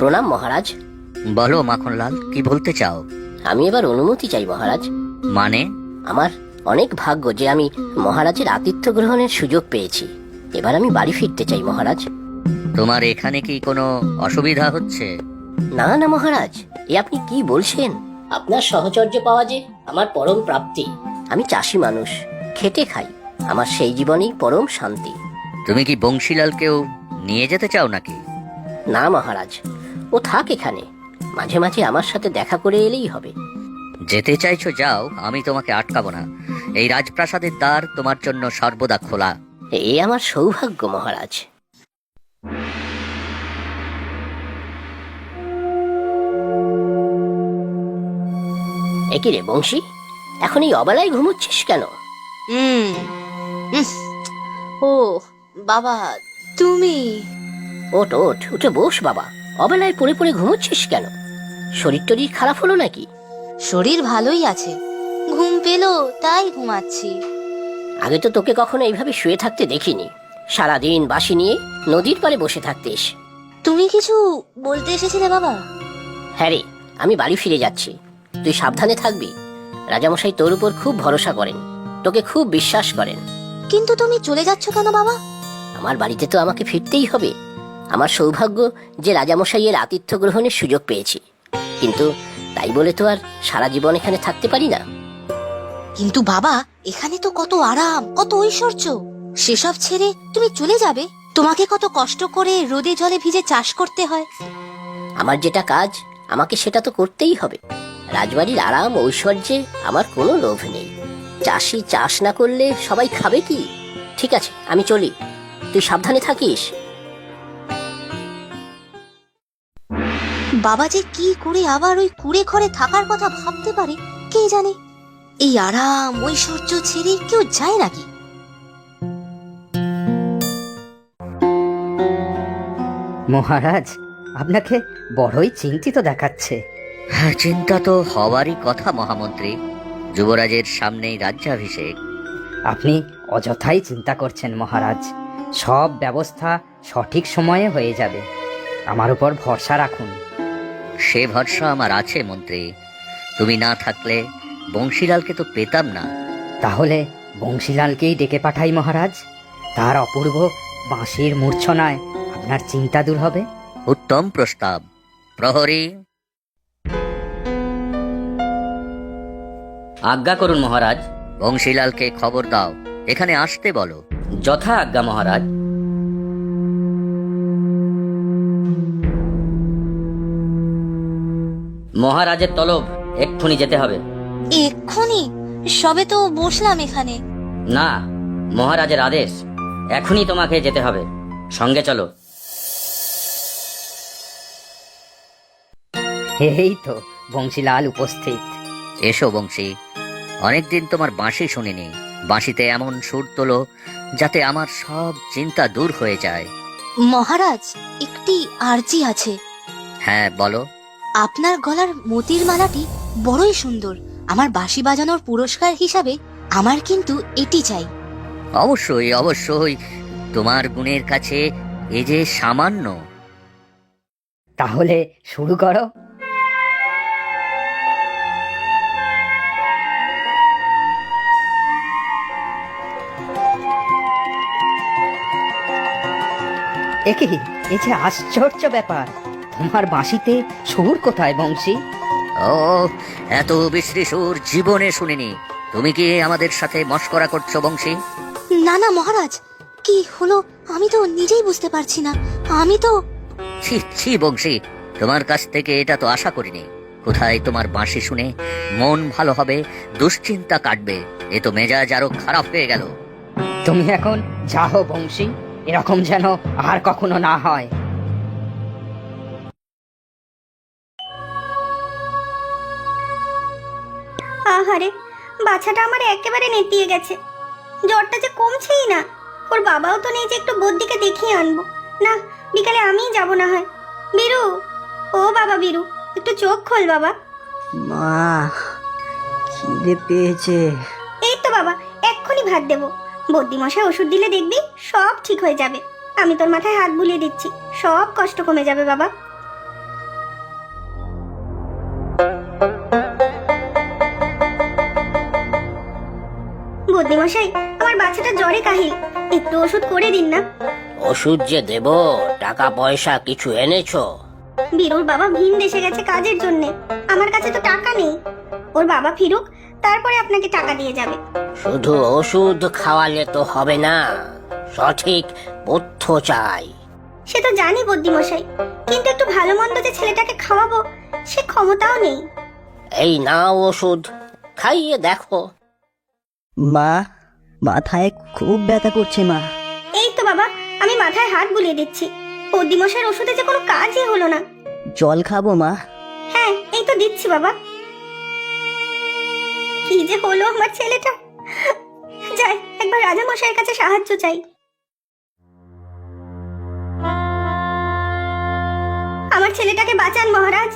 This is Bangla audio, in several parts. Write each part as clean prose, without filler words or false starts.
প্রণাম মহারাজ। বলো মাখনলাল, কি বলতে চাও? আমি এবার অনুমতি চাই মহারাজ। মানে? আমার অনেক ভাগ্য যে আমি মহারাজের আতিথ্য গ্রহণের সুযোগ পেয়েছি। এবার আমি বাড়ি ফিরতে চাই মহারাজ। তোমার এখানে কি কোনো অসুবিধা হচ্ছে? না না মহারাজ, এ আপনি কি বলছেন? আপনার সহচর্য পাওয়া যে আমার পরম প্রাপ্তি। আমি চাষি মানুষ, খেটে খাই। আমার সেই জীবনেই পরম শান্তি। তুমি কি বংশীলালকেও নিয়ে যেতে চাও নাকি? না মহারাজ, ও থাক এখানে, মাঝে মাঝে আমার সাথে দেখা করে এলেই হবে। যেতে চাইছো যাও, আমি তোমাকে আটকাবো না। এই রাজপ্রাসাদের দ্বার তোমার জন্য সর্বদা খোলা। এ আমার সৌভাগ্য মহারাজ। একই রে বংশী, এখন এই অবেলায় ঘুমোচ্ছিস কেন? হুম উফ, ও বাবা, তুমি? ওঠ ওঠ, উঠে বস বাবা। অবেলায় পড়ে পড়ে ঘুমোচ্ছিস কেন? শরীর টরীর খারাপ হলো নাকি? শরীর ভালোই আছে, ঘুম পেলো তাই ঘুমাচ্ছি। আগে তো তোকে কখনো এইভাবে শুয়ে থাকতে দেখিনি। সারাদিন বাঁশি নিয়ে নদীর পাড়ে বসে থাকতিস। তুমি কিছু বলতে এসেছিলে বাবা? হ্যাঁ রে, আমি বাড়ি ফিরে যাচ্ছি। তুই সাবধানে থাকবি। রাজামশাই তোর উপর খুব ভরসা করেন, তোকে খুব বিশ্বাস করেন। কিন্তু তুমি চলে যাচ্ছ কেন বাবা? আমার বাড়িতে তো আমাকে ফিরতেই হবে। আমার সৌভাগ্য যে রাজামশাইয়ের আতিথ্য গ্রহণের সুযোগ পেয়েছি, কিন্তু তাই বলে তো আর সারা জীবন এখানে থাকতে পারি না। কিন্তু বাবা, এখানে তো কত আরাম, কত ঐশ্বর্য। সেসব ছেড়ে তুমি চলে যাবে? তোমাকে কত কষ্ট করে রোদে জলে ভিজে চাষ করতে হয়। আমার যেটা কাজ, আমাকে সেটা তো করতেই হবে। রাজবাড়ির আরাম ঐশ্বর্যে আমার কোনো লোভ নেই। চাষি চাষ না করলে সবাই খাবে কি? ঠিক আছে, আমি চলি, তুই সাবধানে থাকিস। বাবা যে কি করে আবার ওই কুড়ে ঘরে থাকার কথা ভাবতে পারে কে জানে। এই আরাম ঐশ্বর্য ছেড়ে কেউ যায় নাকি? মহারাজ, আপনাকে বড়ই চিন্তিত দেখাচ্ছে। হ্যাঁ, চিন্তা তো হওয়ারই কথা মহামন্ত্রী। যুবরাজের সামনেই রাজ্যাভিষেক। আপনি অযথাই চিন্তা করছেন মহারাজ। সব ব্যবস্থা সঠিক সময়ে হয়ে যাবে, আমার উপর ভরসা রাখুন। সে ভরসা আমার আছে মন্ত্রী। তুমি না থাকলে বংশীলালকে তো পেতাম না। তাহলে বংশীলালকেই ডেকে পাঠাই মহারাজ। তার অপূর্ব বাঁশির মূর্ছনায় আপনার চিন্তা দূর হবে। উত্তম প্রস্তাব। প্রহরী, আজ্ঞা করুন মহারাজ। বংশীলালকে খবর দাও, এখানে আসতে বলো। যথা আজ্ঞা মহারাজ। মহারাজের তলব, এক্ষুনি যেতে হবে। এক্ষুনি? সবে তো বসলাম এখানে। না, মহারাজের আদেশ, এখনই তোমাকে যেতে হবে। সঙ্গে চলো। এই তো বংশীলাল উপস্থিত। এসো বংশী, অনেকদিন তোমার বাঁশি শুনিনি। বাঁশিতে এমন সুর তোলো যাতে আমার সব চিন্তা দূর হয়ে যায়। মহারাজ, একটি আরজি আছে। হ্যাঁ বলো। আপনার গলার মতির মালাটি বড়ই সুন্দর। আমার বাঁশি বাজানোর পুরস্কার হিসাবে আমার কিন্তু এটি চাই। অবশ্যই অবশ্যই, তোমার গুণের কাছে এ যে সামান্য। তাহলে শুরু করো। একে এ যে আশ্চর্য ব্যাপার, তোমার বাঁশিতে সুর কোথায় বংশী? ও, এত বিশ্রী সুর জীবনে শুনিনি। তুমি কি আমাদের সাথে মশকরা করছো বংশী? না না মহারাজ, কি হলো আমি তো নিজেই বুঝতে পারছি না। আমি তো ছি ছি বংশী, তোমার কাছ থেকে এটা তো আশা করিনি। কোথায় তোমার বাঁশি শুনে মন ভালো হবে, দুশ্চিন্তা কাটবে, এ তো মেজাজ আরো খারাপ হয়ে গেল। তুমি এখন যাও বংশী, এরকম যেন আর কখনো না হয়। আহারে, বাচ্চাটা আমার একেবারে নেতিয়ে গেছে। জ্বরটা যে কমছেই না। ওর বাবাও তো নেই যে একটু বদ্দিকে দেখিয়ে আনবো। না, বিকালে আমিই যাব না হয়। বীরু, ও বাবা বীরু, একটু চোখ খোল বাবা। মা, খিদে পেয়েছে। এই তো বাবা, এক্ষুনি ভাত দেবো। বদ্দি মশাই ওষুধ দিলে দেখবি সব ঠিক হয়ে যাবে। আমি তোর মাথায় হাত বুলিয়ে দিচ্ছি, সব কষ্ট কমে যাবে বাবা। বদ্যিমশাই, আমার বাচ্চাটা জ্বরে কাহিল, একটু ওষুধ করে দিন না। ওষুধ যে দেব, টাকা পয়সা কিছু এনেছো? বীরুর বাবা ভিন দেশে গেছে কাজের জন্য, আমার কাছে তো টাকা নেই। ওর বাবা ফিরুক, তারপরে আপনাকে টাকা দিয়ে যাবে। শুধু ওষুধ খাওয়ালে তো হবে না, সঠিক পথ্য চাই। সে তো জানি বদ্যিমশাই, কিন্তু একটু ভালো মন্দ যে ছেলেটাকে খাওয়াবো সে ক্ষমতাও নেই। এই নাও ওষুধ, খাইয়ে দেখো। মা, মাথায় খুব ব্যথা করছে মা। এই তো বাবা, আমি মাথায় হাত বুলিয়ে দিচ্ছি। বদ্যিমশাইয়ের ওষুধে যে কোনো কাজই হলো না। জল খাবো মা? হ্যাঁ, এই তো দিচ্ছি বাবা। কি যে হলো আমার ছেলেটা। যাই, একবার রাজা মশাইয়ের কাছে সাহায্য চাই। আমার ছেলেটাকে বাঁচান মহারাজ।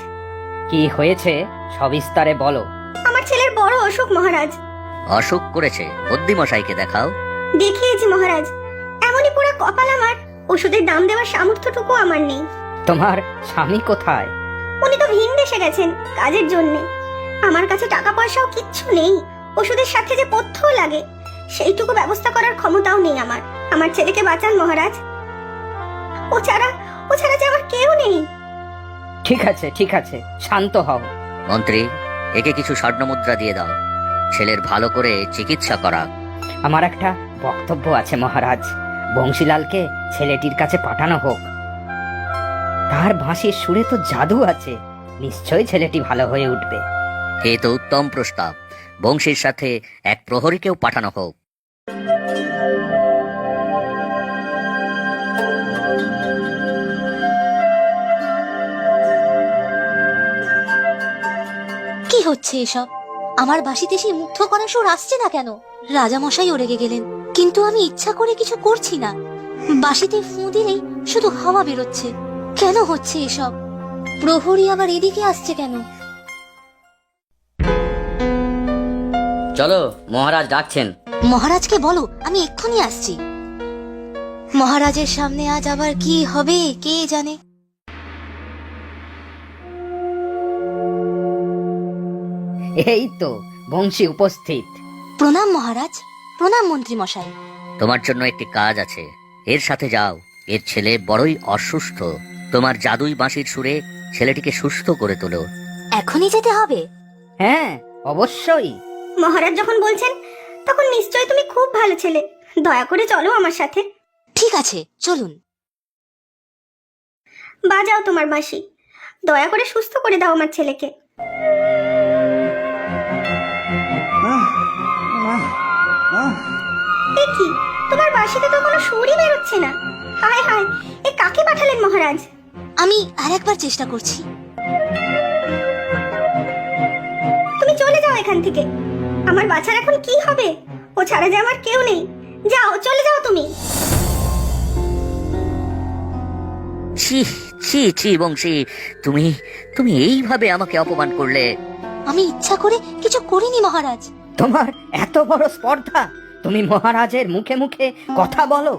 কি হয়েছে সবিস্তারে বলো। আমার ছেলের বড় অসুখ মহারাজ। অসুখ করেছে, বুদ্ধিমশাইকে দেখাও। দেখিয়েছি মহারাজ, এমনই পুরো কপাল আমার, ওষুধের দাম দেওয়ার সামর্থ্যটুকু আমার নেই। তোমার স্বামী কোথায়? উনি তো ভিন দেশে গেছেন কাজের জন্যে। আমার কাছে টাকা পয়সাও কিচ্ছু নেই, ওষুধের সাথে যে পথ্যও লাগে সেইটুকু ব্যবস্থা করার ক্ষমতাও নেই আমার। আমার ছেলেকে বাঁচান মহারাজ, ও ছাড়া যে আমার কেউ নেই। ঠিক আছে ঠিক আছে, শান্ত হও। মন্ত্রী, একে কিছু স্বর্ণমুদ্রা দিয়ে দাও, ছেলের ভালো করে চিকিৎসা করা। আমার একটা বক্তব্য আছে মহারাজ, বংশীলালকে ছেলেটির কাছে পাঠানো হোক। তার বাঁশির সুরে তো জাদু আছে, নিশ্চয়ই ছেলেটি ভালো হয়ে উঠবে। এ তো উত্তম প্রস্তাব, বংশীর সাথে এক প্রহরীকেও পাঠানো হোক। কি হচ্ছে এসব? আমার বাঁশিতে সেই মুগ্ধ করা সুর আসছে না কেন? রাজামশাইও রেগে গেলেন, কিন্তু আমি ইচ্ছা করে কিছু করছি না। বাঁশিতে ফুঁ দিলেই শুধু হাওয়া বেরোচ্ছে। কেন হচ্ছে এসব? প্রহরী আবার এদিকে আসছে কেন? চলো, মহারাজ ডাকছেন। মহারাজকে বলো আমি এক্ষুনি আসছি। মহারাজের সামনে আজ আবার কি হবে কে জানে। এই তো বংশী উপস্থিত। প্রণাম মহারাজ। প্রণাম মন্ত্রী মশাই। তোমার জন্য একটি কাজ আছে, এর সাথে যাও। এর ছেলে বড়ই অসুস্থ, তোমার জাদুই বাঁশির সুরে ছেলেটিকে সুস্থ করে তোলো। এখনই যেতে হবে? হ্যাঁ অবশ্যই। মহারাজ যখন বলছেন তখন নিশ্চয়ই তুমি খুব ভালো ছেলে, দয়া করে চলো আমার সাথে। ঠিক আছে চলুন। বাজাও তোমার বাঁশি, দয়া করে সুস্থ করে দাও আমার ছেলেকে। এ কি, তোমার বাঁশিতে তো কোনো সুরই বেরোচ্ছে না। হায় হায়, এ কাকে পাঠালেন মহারাজ? আমি আরেকবার চেষ্টা করছি। তুমি চলে যাও এখান থেকে, আমার বাচ্চার এখন কি হবে? ও ছাড়া যে আমার কেউ নেই। যাও, চলে যাও তুমি। ছি ছি ছি বংশী, তুমি তুমি এইভাবে আমাকে অপমান করলে। আমি ইচ্ছা করে কিছু করিনি মহারাজ। তোমার এত বড় স্পর্ধা, তুমি মহারাজের মুখে মুখে কথা বলো।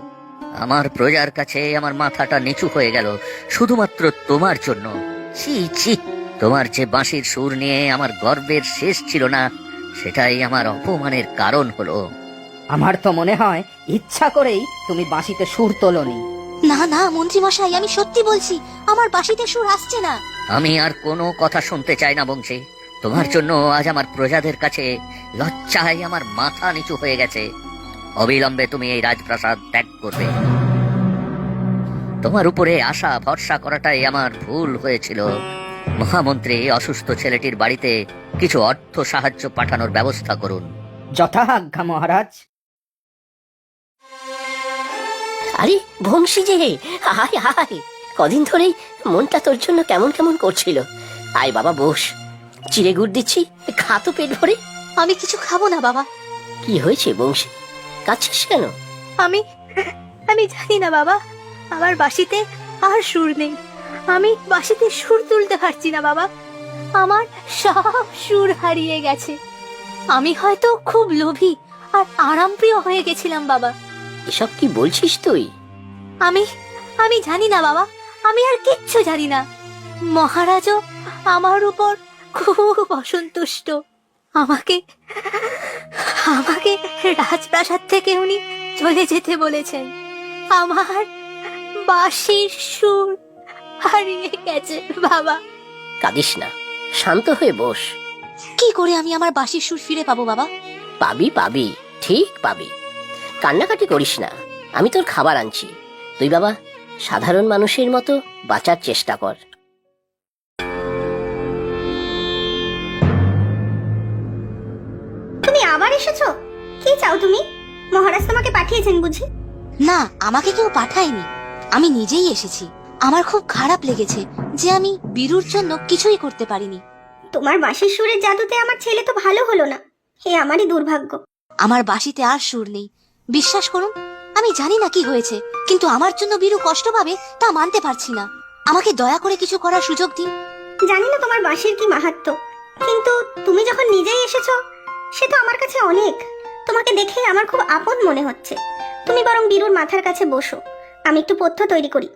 আমার প্রজার কাছে আমার মাথাটা নিচু হয়ে গেল শুধুমাত্র তোমার জন্য। ছি ছি, তোমার যে বাঁশির সুর নিয়ে আমার গর্বের শেষ ছিল না, সেটাই আমার অপমানের কারণ হলো। আমার তো মনে হয় ইচ্ছা করেই তুমি বাঁশিতে সুর তোলনি। না না মন্ত্রী মশাই, আমি সত্যি বলছি, আমার বাঁশিতে সুর আসছে না। আমি আর কোনো কথা শুনতে চাই না বংশী। তোমার জন্য আজ আমার প্রজাদের কাছে লজ্জায় আমার মাথা নিচু হয়ে গেছে। অবিলম্বে তুমি এই রাজপ্রাসাদ ত্যাগ করবে। তোমার উপরে আশা ভরসা করাটাই আমার ভুল হয়েছিল। মহামন্ত্রী, অসুস্থ ছেলেটির বাড়িতে কিছু অর্থ সাহায্য পাঠানোর ব্যবস্থা করুন। যথাজ্ঞা মহারাজ। আরে বংশী যে, হায় হায়, কদিন ধরেই মনটা তোর জন্য কেমন কেমন করছিল। আয় বাবা বস, চিড়ে গুড় দিচ্ছি, খা তো পেট ভরে। আমি কিছু খাবো না বাবা। কি হয়েছে বংশী, কাঁদছিস কেন? আমি জানি না বাবা, আমার বাঁশিতে আর সুর নেই। আমি বাঁশিতে সুর তুলতে পারছি না বাবা, আমার সব সুর হারিয়ে গেছে। আমি হয়তো খুব লোভী আর আরামপ্রিয় হয়ে গেছিলাম বাবা। এসব কি বলছিস তুই? আমি জানি না বাবা, আমি আর কিচ্ছু জানি না। মহারাজও আমার উপর খুব অসন্তুষ্ট। আমাকে আমাকে রাজপ্রাসাদ থেকে উনি চলে যেতে বলেছেন। আমার বাঁশির সুর হারিয়ে গেছে বাবা। কাঁদিস না, শান্ত হয়ে বস। কি করে আমি আমার বাঁশির সুর ফিরে পাবো বাবা? পাবি পাবি, ঠিক পাবি। কান্নাকাটি করিস না, আমি তোর খাবার আনছি। তুই বাবা সাধারণ মানুষের মতো বাঁচার চেষ্টা কর। তুমি আবার এসেছো? কি চাও তুমি? মহারাজ তোমাকে পাঠিয়েছেন বুঝি? না, আমাকে কেউ পাঠায়নি, আমি নিজেই এসেছি। আমার খুব খারাপ লেগেছে যে আমি বীরুর জন্য কিছুই করতে পারিনি। তোমার বাঁশির সুরের জাদুতে আমার ছেলে তো ভালো হলো না, এ আমারই দুর্ভাগ্য। আমার বাঁশিতে আর সুর নেই, বিশ্বাস করুন। আমি জানি না কি হয়েছে, কিন্তু আমার জন্য বীরু কষ্ট পাবে তা মানতে পারছি না। আমাকে দয়া করে কিছু করার সুযোগ দিন। জানি না তোমার বাঁশির কি মাহাত্ম্য, কিন্তু তুমি যখন নিজেই এসেছো সে তো আমার কাছে অনেক। তোমাকে দেখে আমার খুব আপন মনে হচ্ছে। তুমি বরং বীরুর মাথার কাছে বসো, আমি একটু পথ্য তৈরি করি।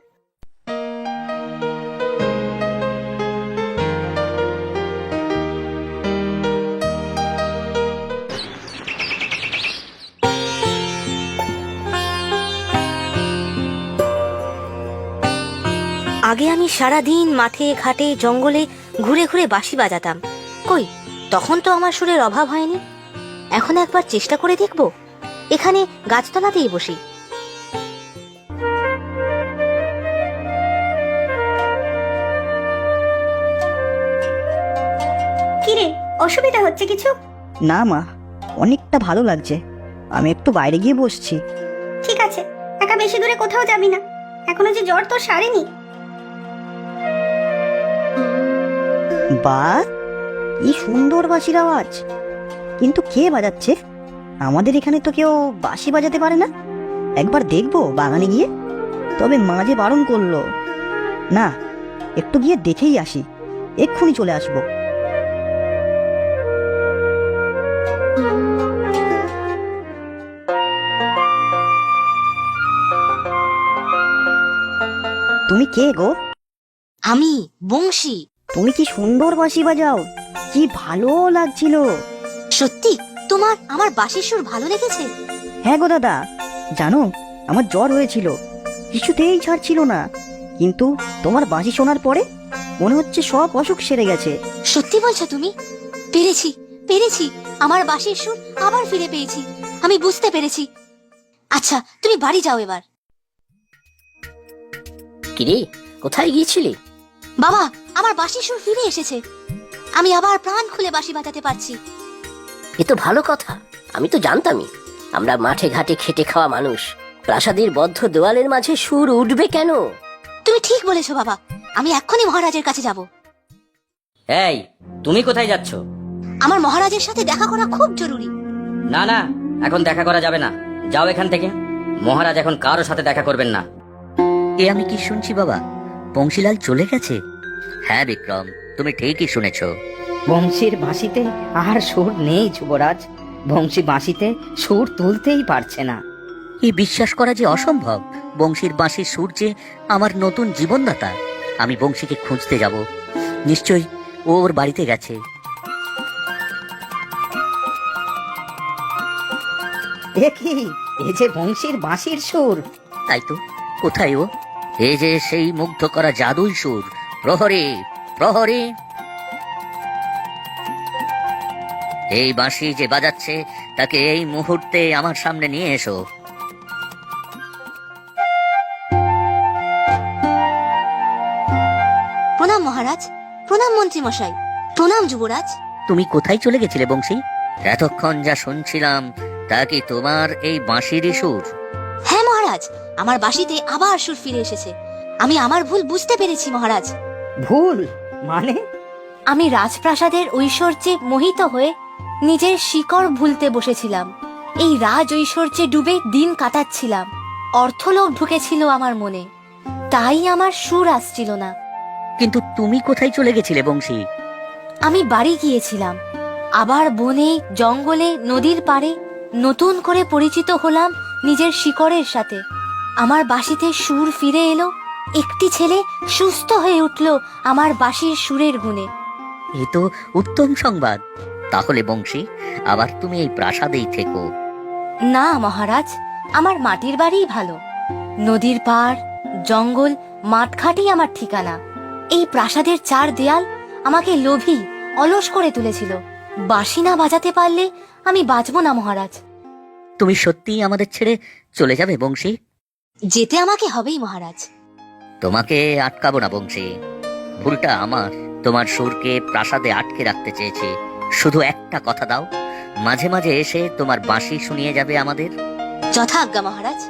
আগে আমি সারা দিন মাঠে ঘাটে জঙ্গলে ঘুরে ঘুরে বাঁশি বাজাতাম। কই, তখন তো আমার সুরের অভাব হয়নি। এখন একবার চেষ্টা করে দেখব। এখানে গাছতলাতেই বসি। কিরে, অসুবিধা হচ্ছে কিছু? না মা, অনেকটা ভালো লাগছে। আমি একটু বাইরে গিয়ে বসছি। ঠিক আছে, একা বেশি দূরে কোথাও যাবি না, এখনো যে জ্বর তোর সারেনি। বা, কি সুন্দর বাঁশির আওয়াজ! কিন্তু কে বাজাচ্ছে? আমাদের এখানে তো কেউ বাঁশি বাজাতে পারে না। একবার দেখবো বাগানে গিয়ে। তবে মা যে বারণ করলো। না, একটু গিয়ে দেখেই আসি, এক্ষুনি চলে আসবো। তুমি কে গো? আমি বংশী। তুমি কি সুন্দর বাঁশি বাজাও, কি ভালো লাগছিল। সত্যি তোমার আমার বাঁশির সুর ভালো লেগেছে? হ্যাঁ গো দাদা, জানো আমার জ্বর হয়েছিল, কিছুতেই ছাড়ছিল না। কিন্তু তোমার বাঁশি শোনার পরে মনে হচ্ছে সব অসুখ সেরে গেছে। সত্যি বলছো তুমি? পেরেছি, পেরেছি, আমার বাঁশির সুর আবার ফিরে পেয়েছি। আমি বুঝতে পেরেছি। আচ্ছা, তুমি বাড়ি যাও এবার। কিরে, কোথায় গিয়েছিলি? বাবা, আমার বাঁশির সুর ফিরে এসেছে। আমি আবার প্রাণ খুলে বাঁশি বাজাতে পারছি। এ তো ভালো কথা, আমি তো জানতামই। আমরা মাঠে ঘাটে খেটে খাওয়া মানুষ, প্রাসাদের বদ্ধ দেওয়ালের মাঝে সুর উঠবে কেন? তুমি ঠিক বলেছো বাবা, আমি এক্ষুনি মহারাজের কাছে যাব। এই, তুমি কোথায় যাচ্ছ? আমার মহারাজের সাথে দেখা করা খুব জরুরি। না না, এখন দেখা করা যাবে না, যাও এখান থেকে। মহারাজ এখন কারো সাথে দেখা করবেন না। এ আমি কি শুনছি বাবা? বংশীলাল চলে গেছে? হ্যাঁ বিক্রম, তুমি ঠিকই শুনেছ। বংশীর বাঁশিতে আর সুর নেই যুবরাজ। বংশী বাঁশিতে সুর তুলতেই পারছে না। এই বিশ্বাস করা যে অসম্ভব। বংশীর বাঁশির সুর যে আমার নতুন জীবনদাতা। আমি বংশীকে খুঁজতে যাব। নিশ্চয়ই ও ওর বাড়িতে গেছে। এ কি, এ যে বংশীর বাঁশির সুর। তাই তো, কোথায় ও? এই যে সেই মুগ্ধ করা জাদুই সুর। প্রহরী, প্রহরী! এই বাঁশি যে বাজাচ্ছে তাকে এই মুহূর্তে আমার সামনে নিয়ে এসো। প্রণাম মহারাজ, প্রণাম মন্ত্রী মশাই, প্রণাম যুবরাজ। তুমি কোথায় চলে গেছিলে বংশী? এতক্ষণ যা শুনছিলাম তা কি তোমার এই বাঁশিরই সুর? হ্যাঁ মহারাজ, আমার বাঁশিতে আবার সুর ফিরে এসেছে। আমি আমার ভুল বুঝতে পেরেছি মহারাজ। ভুল মানে? আমি রাজপ্রাসাদের ঐশ্বর্যে মোহিত হয়ে নিজের শিকড় ভুলতে বসেছিলাম। এই রাজ ঐশ্বর্যে ডুবে দিন কাটাচ্ছিলাম। অর্থলোভ ঢুকেছিল আমার মনে, তাই আমার সুর আসছিল না। কিন্তু তুমি কোথায় চলে গেছিলে বংশী? আমি বাড়ি গিয়েছিলাম, আবার বনে জঙ্গলে নদীর পাড়ে নতুন করে পরিচিত হলাম নিজের শিকড়ের সাথে। আমার বাঁশিতে সুর ফিরে এলো, একটি ছেলে সুস্থ হয়ে উঠল আমার বাঁশির সুরের গুণে। এ তো উত্তম সংবাদ। তাহলে বংশী, আবার তুমি এই প্রাসাদেই থেকো। না মহারাজ, আমার মাটির বাড়িই ভালো। নদীর পাড়, জঙ্গল, মাঠঘাটই আমার ঠিকানা। এই প্রাসাদের চার দেয়াল আমাকে লোভী, অলস করে তুলেছিল। বাঁশি না বাজাতে পারলে আমি বাঁচবো না মহারাজ। তুমি সত্যিই আমাদের ছেড়ে চলে যাবে বংশী? যেতে আমাকে হবেই মহারাজ। তোমাকে আটকাবো না বংশী, ভুলটা আমার। তোমার সুরকে প্রাসাদে আটকে রাখতে চেয়েছি। শুধু একটা কথা দাও, মাঝে মাঝে এসে তোমার বাঁশি শুনিয়ে যাবে আমাদের। যথাজ্ঞা মহারাজ।